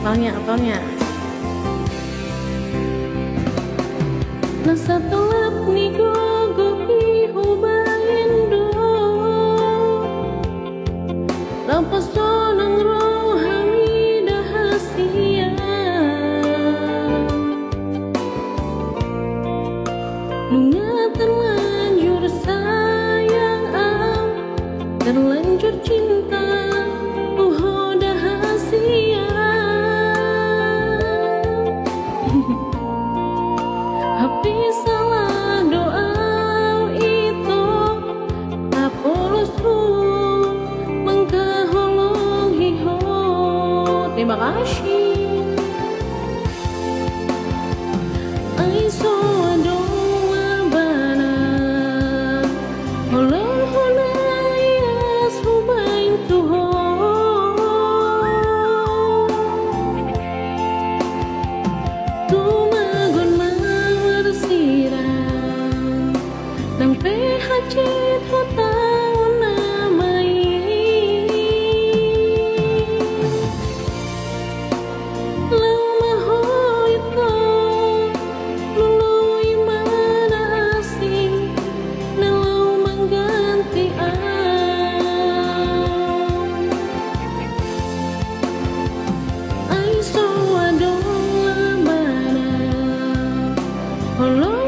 apalnya. Nasa telap ni gogohi hubayendo Lampas sonang rohani dahasia Nunga terlanjur sayang terlanjur cinta dahasia Happy salah doa itu Apolosku mengkaholong hiho. Terima kasih. Aiso adola bana Holong honayas hubain tuho Tumagon marsirang Nang pehacit hutang namay Lamahoy ko Luluy manasing Nalaw manggantian Ay so adong lamana Hello